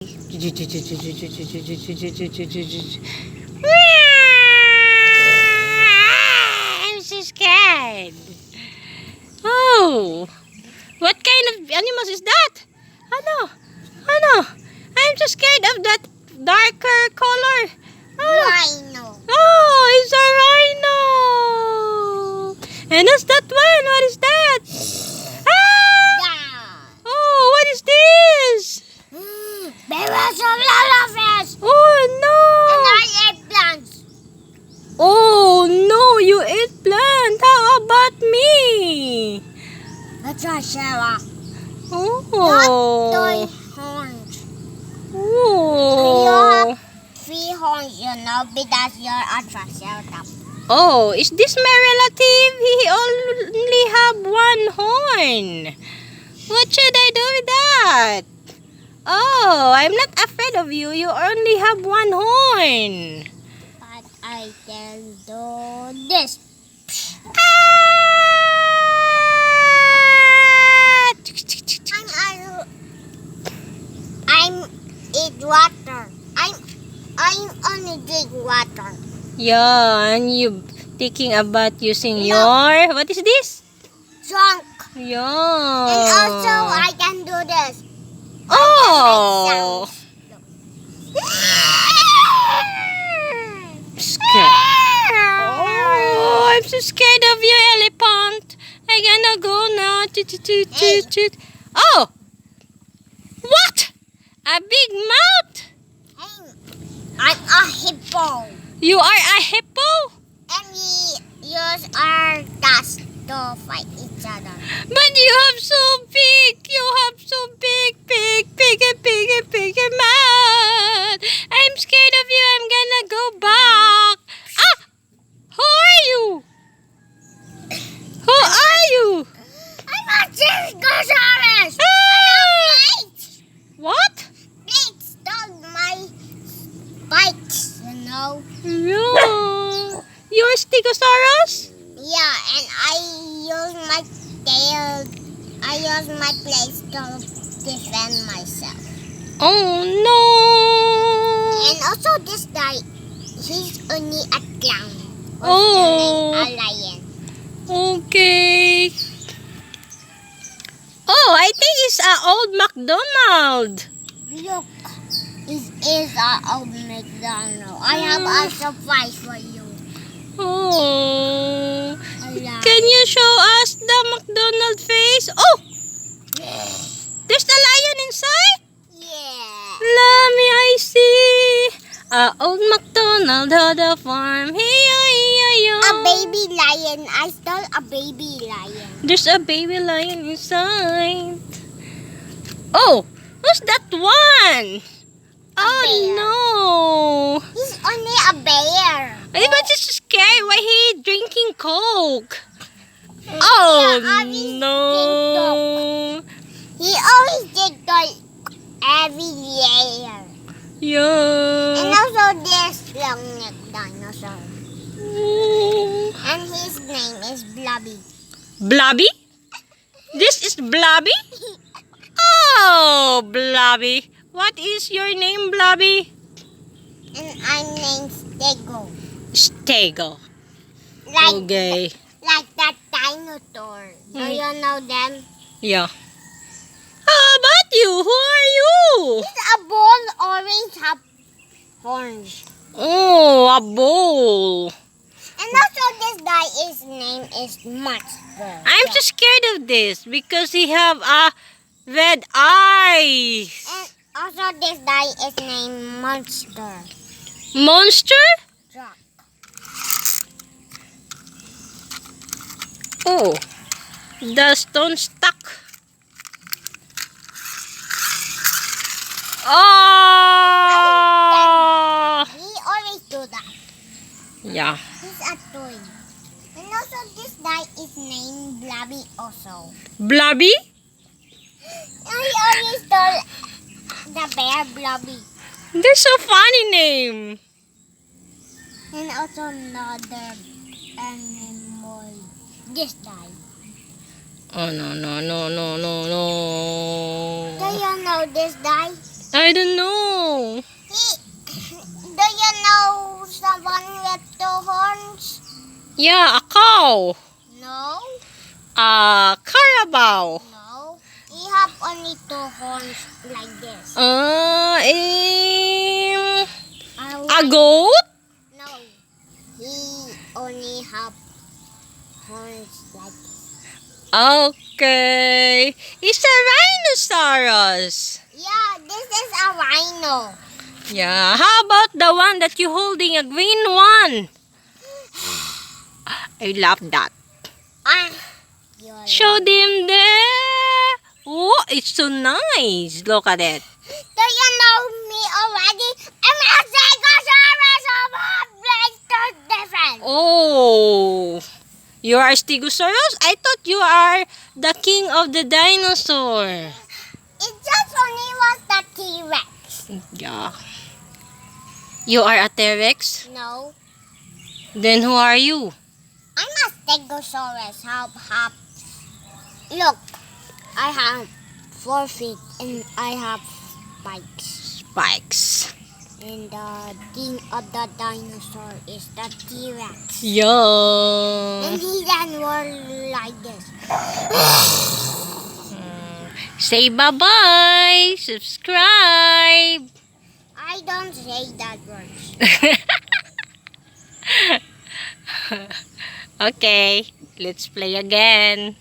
I'm so scared. Oh, what kind of animals is that? Ano? I'm so scared of that darker color. Rhino. Oh, it's a rhino. And what's that one? What is that? Yeah. Oh, what is this? There was a lot of fish. Oh no! And I ate plants. Oh no, you ate plant. How about me? That's right, Sarah. Oh. Not toy horns. Oh. You have 3 horns, because you're a triceratops. Oh, is this my relative? He only have 1 horn. What should I do with that? Oh, I'm not afraid of you. You only have 1 horn. But I can do this. I'm eat water. I'm only drink water. Yeah, and you taking a bath using No. your... What is this? Trunk. Yeah. And also I can do this. Oh! Scared. Oh, I'm so scared of you, elephant. I'm gonna go now. Oh! What? A big mouth? I'm a hippo. You are a hippo? And we use our tusks to fight each other. But you have so big. You have so big mouth. I'm scared of you. I'm gonna go back. Ah! Who are you? Who are you? I'm a Stegosaurus. Ah! I have plates. What? Plates on my spikes, Yeah. You're Stegosaurus? Yeah, and I use my tail. I use my plates to defend myself. Oh no. And also this guy, he's only a clown. Oh. A lion. Okay. Oh, I think it's old McDonald. Look, it is an old McDonald. I have a surprise for you. Oh. A lion. Can you show us the McDonald face? Oh! There's the lion inside? Yeah. Let me, I see. Old McDonald had a farm. A baby lion. I stole a baby lion. There's a baby lion inside. Oh, who's that one? Oh bear. no! He's only a bear. I think it's just scary. Why he drinking Coke? Oh no! He always did Coke every year. And Yeah. also this long-necked dinosaur. And his name is Blobby. Blobby? This is Blobby? Oh, Blobby. What is your name, Blobby? And I'm named Stego. Stego. Like, Okay. like that dinosaur. Do you know them? Yeah. How about you? Who are you? It's a ball orange have horns. Oh, a bowl. And also this guy, his name is Monster. I'm so scared of this because he have a red eyes. And also this guy is named Monster. Monster? Truck. Oh, the stone stuck. Oh! He always do that. Yeah. He's a toy. And also this guy is named Blobby also. Blobby? And he always stole the bear Blobby. That's so funny name. And also another animal. This guy. Oh no. Do you know this guy? I don't know. Do you know someone with two horns? Yeah, a cow. No. A carabao. No. He have only two horns like this. A goat? No. He only have horns like this. Okay. It's a rhinoceros. Yeah, this is a rhino. Yeah. How about the one that you're holding, a green one? I love that. You're Show them there. Oh, it's so nice. Look at it. Do you know me already? I'm a Stegosaurus of a place different. Oh, you are Stegosaurus? I thought you are the king of the dinosaur. It just only was the T-Rex. Yeah. You are a T-Rex? No. Then who are you? I'm a Stegosaurus. Look, I have 4 feet and I have spikes. Spikes. And the king of the dinosaur is the T-Rex. Yeah. And he can roar like this. Say bye-bye. Subscribe. I don't say that words. Okay, let's play again.